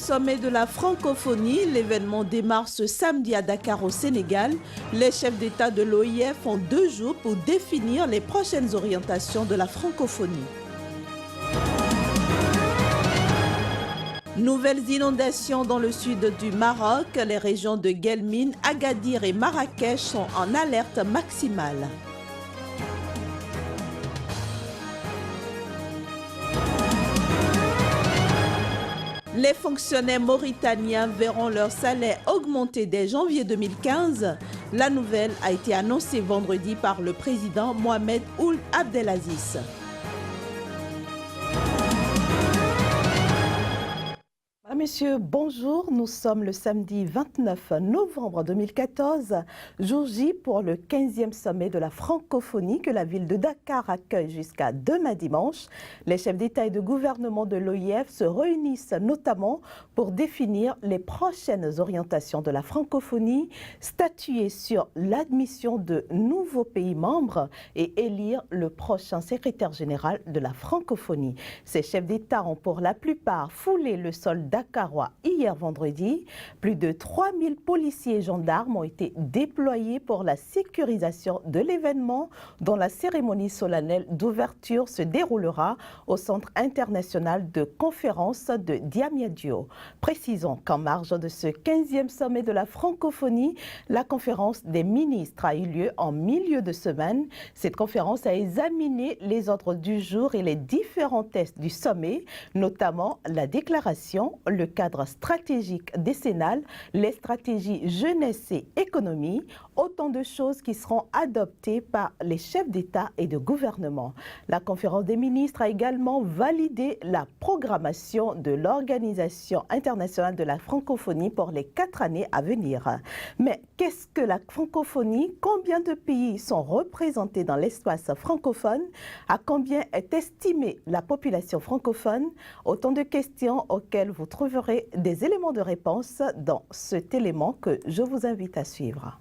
sommet de la francophonie, l'événement démarre ce samedi à Dakar au Sénégal. Les chefs d'État de l'OIF ont 2 jours pour définir les prochaines orientations de la francophonie. Nouvelles inondations dans le sud du Maroc. Les régions de Guelmim, Agadir et Marrakech sont en alerte maximale. Les fonctionnaires mauritaniens verront leur salaire augmenter dès janvier 2015. La nouvelle a été annoncée vendredi par le président Mohamed Ould Abdelaziz. Messieurs, bonjour. Nous sommes le samedi 29 novembre 2014, jour J pour le 15e sommet de la francophonie que la ville de Dakar accueille jusqu'à demain dimanche. Les chefs d'État et de gouvernement de l'OIF se réunissent notamment pour définir les prochaines orientations de la francophonie, statuer sur l'admission de nouveaux pays membres et élire le prochain secrétaire général de la francophonie. Ces chefs d'État ont pour la plupart foulé le sol dakarois hier vendredi. Plus de 3000 policiers et gendarmes ont été déployés pour la sécurisation de l'événement dont la cérémonie solennelle d'ouverture se déroulera au Centre international de conférence de Diamniadio. Précisons qu'en marge de ce 15e sommet de la francophonie, la conférence des ministres a eu lieu en milieu de semaine. Cette conférence a examiné les ordres du jour et les différents tests du sommet, notamment la déclaration, le cadre stratégique décennal, les stratégies jeunesse et économie, autant de choses qui seront adoptées par les chefs d'État et de gouvernement. La conférence des ministres a également validé la programmation de l'Organisation internationale de la francophonie pour les 4 années à venir. Mais qu'est-ce que la francophonie? Combien de pays sont représentés dans l'espace francophone? À combien est estimée la population francophone? Autant de questions auxquelles vous trouverez des éléments de réponse dans cet élément que je vous invite à suivre.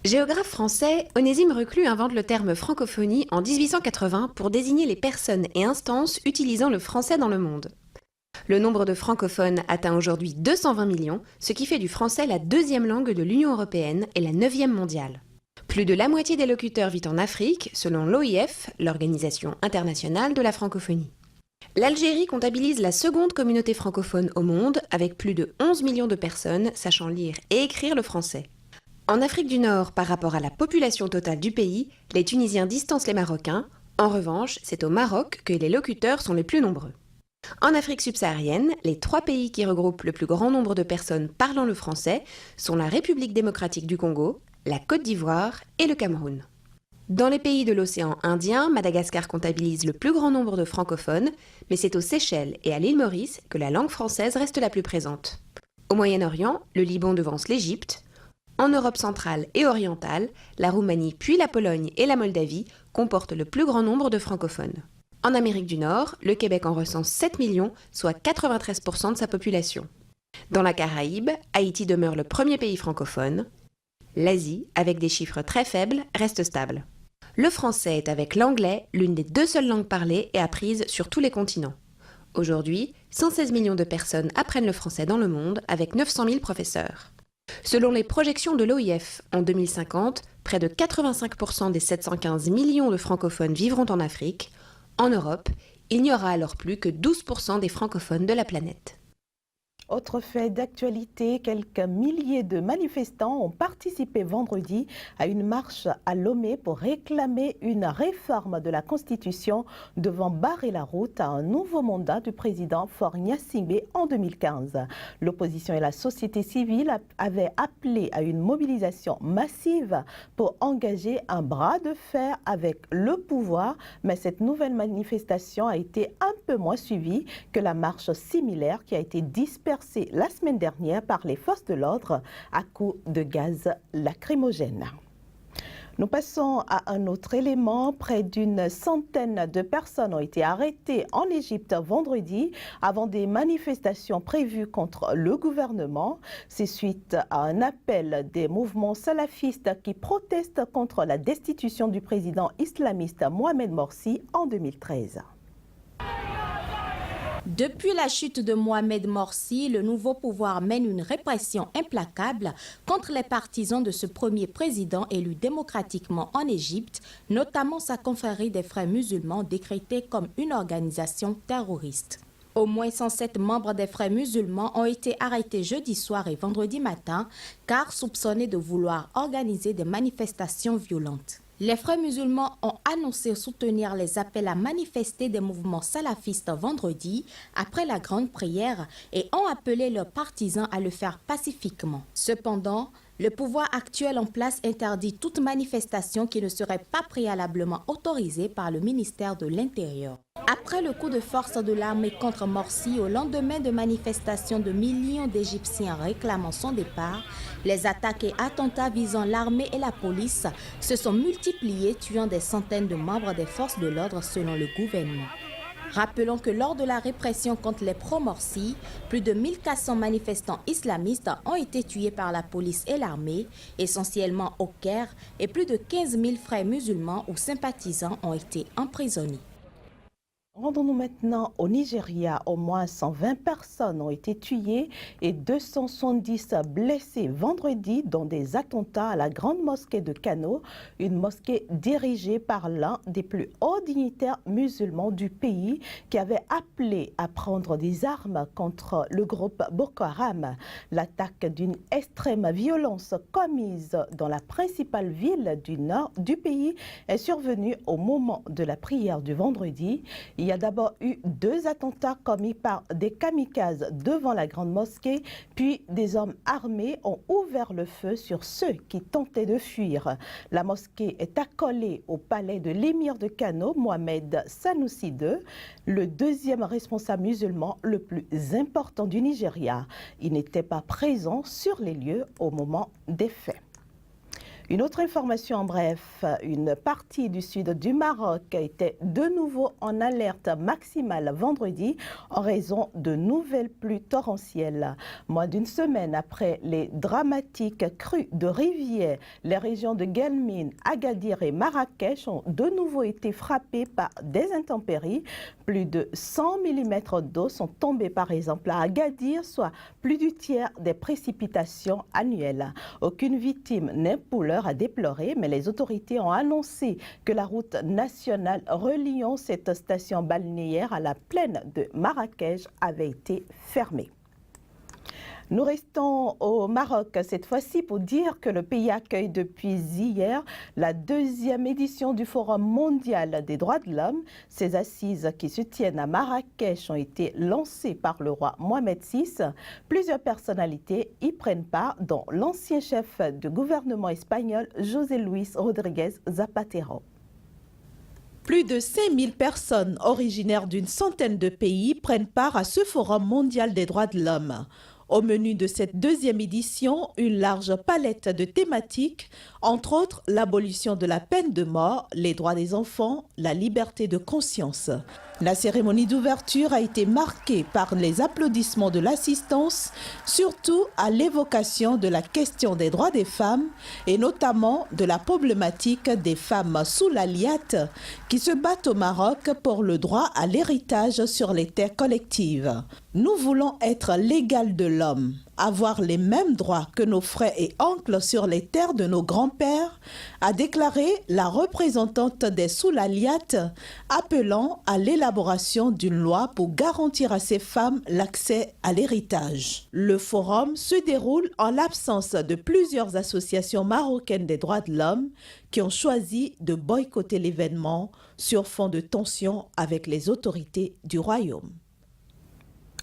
Géographe français, Onésime Reclus invente le terme francophonie en 1880 pour désigner les personnes et instances utilisant le français dans le monde. Le nombre de francophones atteint aujourd'hui 220 millions, ce qui fait du français la 2e langue de l'Union européenne et la 9e mondiale. Plus de la moitié des locuteurs vit en Afrique, selon l'OIF, l'Organisation internationale de la francophonie. L'Algérie comptabilise la 2e communauté francophone au monde, avec plus de 11 millions de personnes sachant lire et écrire le français. En Afrique du Nord, par rapport à la population totale du pays, les Tunisiens distancent les Marocains. En revanche, c'est au Maroc que les locuteurs sont les plus nombreux. En Afrique subsaharienne, les 3 pays qui regroupent le plus grand nombre de personnes parlant le français sont la République démocratique du Congo, la Côte d'Ivoire et le Cameroun. Dans les pays de l'océan Indien, Madagascar comptabilise le plus grand nombre de francophones, mais c'est aux Seychelles et à l'île Maurice que la langue française reste la plus présente. Au Moyen-Orient, le Liban devance l'Égypte. En Europe centrale et orientale, la Roumanie puis la Pologne et la Moldavie comportent le plus grand nombre de francophones. En Amérique du Nord, le Québec en recense 7 millions, soit 93% de sa population. Dans la Caraïbe, Haïti demeure le premier pays francophone. L'Asie, avec des chiffres très faibles, reste stable. Le français est avec l'anglais l'une des 2 seules langues parlées et apprises sur tous les continents. Aujourd'hui, 116 millions de personnes apprennent le français dans le monde avec 900 000 professeurs. Selon les projections de l'OIF, en 2050, près de 85% des 715 millions de francophones vivront en Afrique. En Europe, il n'y aura alors plus que 12% des francophones de la planète. Autre fait d'actualité, quelques milliers de manifestants ont participé vendredi à une marche à Lomé pour réclamer une réforme de la Constitution devant barrer la route à un nouveau mandat du président Faure Gnassingbé en 2015. L'opposition et la société civile avaient appelé à une mobilisation massive pour engager un bras de fer avec le pouvoir, mais cette nouvelle manifestation a été un peu moins suivie que la marche similaire qui a été dispersée la semaine dernière par les forces de l'ordre à coups de gaz lacrymogène. Nous passons à un autre élément. Près d'une centaine de personnes ont été arrêtées en Égypte vendredi avant des manifestations prévues contre le gouvernement. C'est suite à un appel des mouvements salafistes qui protestent contre la destitution du président islamiste Mohamed Morsi en 2013. Depuis la chute de Mohamed Morsi, le nouveau pouvoir mène une répression implacable contre les partisans de ce premier président élu démocratiquement en Égypte, notamment sa confrérie des frères musulmans décrétée comme une organisation terroriste. Au moins 107 membres des frères musulmans ont été arrêtés jeudi soir et vendredi matin car soupçonnés de vouloir organiser des manifestations violentes. Les frères musulmans ont annoncé soutenir les appels à manifester des mouvements salafistes vendredi après la grande prière et ont appelé leurs partisans à le faire pacifiquement. Cependant, le pouvoir actuel en place interdit toute manifestation qui ne serait pas préalablement autorisée par le ministère de l'Intérieur. Après le coup de force de l'armée contre Morsi au lendemain de manifestations de millions d'Égyptiens réclamant son départ, les attaques et attentats visant l'armée et la police se sont multipliés, tuant des centaines de membres des forces de l'ordre selon le gouvernement. Rappelons que lors de la répression contre les pro-Morsi, plus de 1400 manifestants islamistes ont été tués par la police et l'armée, essentiellement au Caire, et plus de 15 000 frères musulmans ou sympathisants ont été emprisonnés. Rendons-nous maintenant au Nigeria. Au moins 120 personnes ont été tuées et 270 blessées vendredi dans des attentats à la grande mosquée de Kano, une mosquée dirigée par l'un des plus hauts dignitaires musulmans du pays qui avait appelé à prendre des armes contre le groupe Boko Haram. L'attaque d'une extrême violence commise dans la principale ville du nord du pays est survenue au moment de la prière du vendredi. Il y a d'abord eu 2 attentats commis par des kamikazes devant la grande mosquée, puis des hommes armés ont ouvert le feu sur ceux qui tentaient de fuir. La mosquée est accolée au palais de l'émir de Kano, Mohamed Sanusi II, le deuxième responsable musulman le plus important du Nigeria. Il n'était pas présent sur les lieux au moment des faits. Une autre information en bref, une partie du sud du Maroc était de nouveau en alerte maximale vendredi en raison de nouvelles pluies torrentielles. Moins d'une semaine après les dramatiques crues de rivières, les régions de Guelmim, Agadir et Marrakech ont de nouveau été frappées par des intempéries. Plus de 100 mm d'eau sont tombés par exemple à Agadir, soit plus du tiers des précipitations annuelles. Aucune victime n'est pour l'heure à déplorer, mais les autorités ont annoncé que la route nationale reliant cette station balnéaire à la plaine de Marrakech avait été fermée. Nous restons au Maroc cette fois-ci pour dire que le pays accueille depuis hier la 2e édition du Forum mondial des droits de l'homme. Ces assises qui se tiennent à Marrakech ont été lancées par le roi Mohamed VI. Plusieurs personnalités y prennent part, dont l'ancien chef de gouvernement espagnol José Luis Rodríguez Zapatero. Plus de 5000 personnes originaires d'une centaine de pays prennent part à ce Forum mondial des droits de l'homme. Au menu de cette 2e édition, une large palette de thématiques, entre autres l'abolition de la peine de mort, les droits des enfants, la liberté de conscience. La cérémonie d'ouverture a été marquée par les applaudissements de l'assistance, surtout à l'évocation de la question des droits des femmes et notamment de la problématique des femmes soulaliates qui se battent au Maroc pour le droit à l'héritage sur les terres collectives. Nous voulons être l'égal de l'homme, avoir les mêmes droits que nos frères et oncles sur les terres de nos grands-pères, a déclaré la représentante des soulaliates, appelant à l'élaboration d'une loi pour garantir à ces femmes l'accès à l'héritage. Le forum se déroule en l'absence de plusieurs associations marocaines des droits de l'homme qui ont choisi de boycotter l'événement sur fond de tensions avec les autorités du royaume.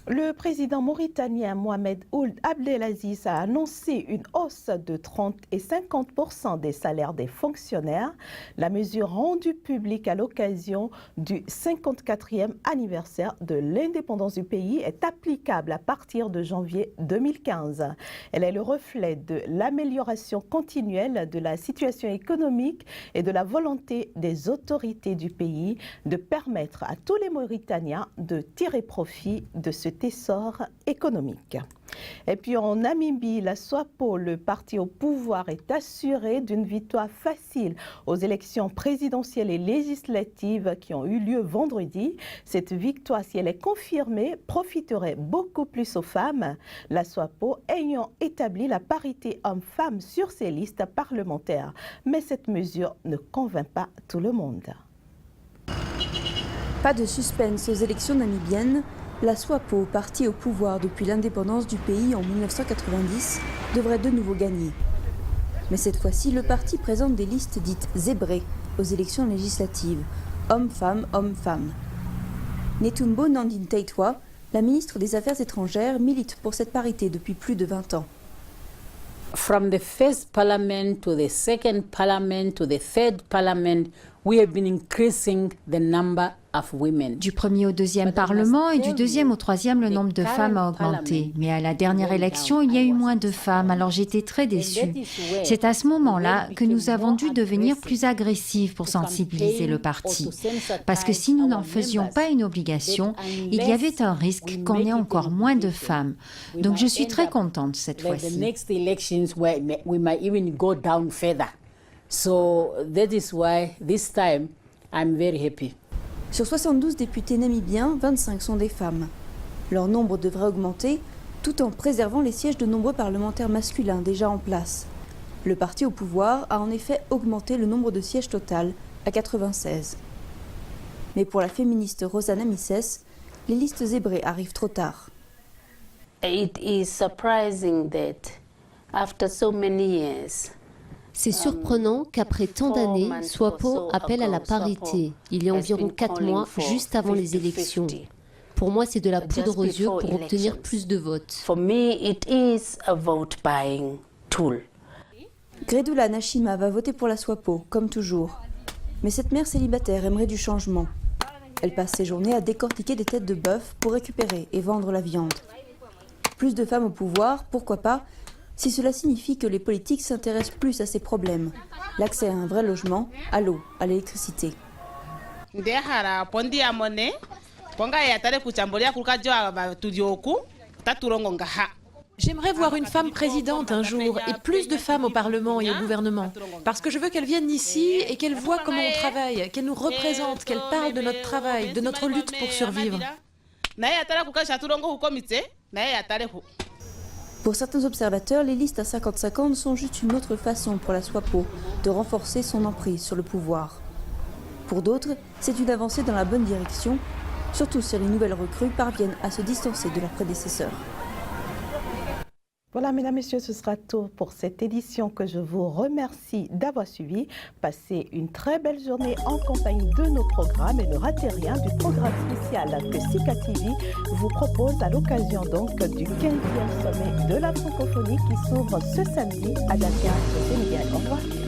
Le président mauritanien Mohamed Ould Abdelaziz a annoncé une hausse de 30 et 50% des salaires des fonctionnaires. La mesure rendue publique à l'occasion du 54e anniversaire de l'indépendance du pays est applicable à partir de janvier 2015. Elle est le reflet de l'amélioration continuelle de la situation économique et de la volonté des autorités du pays de permettre à tous les Mauritaniens de tirer profit de ce cet essor économique. Et puis en Namibie, la SWAPO, le parti au pouvoir, est assuré d'une victoire facile aux élections présidentielles et législatives qui ont eu lieu vendredi. Cette victoire, si elle est confirmée, profiterait beaucoup plus aux femmes, la SWAPO ayant établi la parité homme-femme sur ses listes parlementaires. Mais cette mesure ne convainc pas tout le monde. Pas de suspense aux élections namibiennes. La SWAPO, parti au pouvoir depuis l'indépendance du pays en 1990, devrait de nouveau gagner. Mais cette fois-ci, le parti présente des listes dites zébrées aux élections législatives, hommes-femmes, hommes-femmes. Netumbo Nandi-Ndaitwah, la ministre des Affaires étrangères, milite pour cette parité depuis plus de 20 ans. From the first parliament to the second parliament to the third parliament, we have been increasing the number of women. Du premier au deuxième Parlement et du deuxième au troisième, le nombre de femmes a augmenté. Mais à la dernière élection, il y a eu moins de femmes, alors j'étais très déçue. C'est à ce moment-là que nous avons dû devenir plus agressifs pour sensibiliser le parti. Parce que si nous n'en faisions pas une obligation, il y avait un risque qu'on ait encore moins de femmes. Donc je suis très contente cette fois-ci. So that is why this time I'm very happy. Sur 72 députés namibiens, 25 sont des femmes. Leur nombre devrait augmenter tout en préservant les sièges de nombreux parlementaires masculins déjà en place. Le parti au pouvoir a en effet augmenté le nombre de sièges total à 96. Mais pour la féministe Rosa Namises, les listes zébrées arrivent trop tard. It is surprising that after so many years, c'est surprenant qu'après tant d'années, SWAPO appelle à la parité, il y a environ 4 mois, juste avant les élections. Pour moi, c'est de la poudre aux yeux pour obtenir plus de votes. Gredula Nashima va voter pour la SWAPO, comme toujours. Mais cette mère célibataire aimerait du changement. Elle passe ses journées à décortiquer des têtes de bœuf pour récupérer et vendre la viande. Plus de femmes au pouvoir, pourquoi pas, si cela signifie que les politiques s'intéressent plus à ces problèmes, l'accès à un vrai logement, à l'eau, à l'électricité. J'aimerais voir une femme présidente un jour et plus de femmes au Parlement et au gouvernement. Parce que je veux qu'elles viennent ici et qu'elles voient comment on travaille, qu'elles nous représentent, qu'elles parlent de notre travail, de notre lutte pour survivre. Pour certains observateurs, les listes à 50-50 sont juste une autre façon pour la SWAPO de renforcer son emprise sur le pouvoir. Pour d'autres, c'est une avancée dans la bonne direction, surtout si les nouvelles recrues parviennent à se distancer de leurs prédécesseurs. Voilà, mesdames, messieurs, ce sera tout pour cette édition que je vous remercie d'avoir suivi. Passez une très belle journée en compagnie de nos programmes et ne ratez rien du programme spécial que Sika TV vous propose à l'occasion donc du 15e sommet de la francophonie qui s'ouvre ce samedi à Dakar, au Sénégal. Au revoir.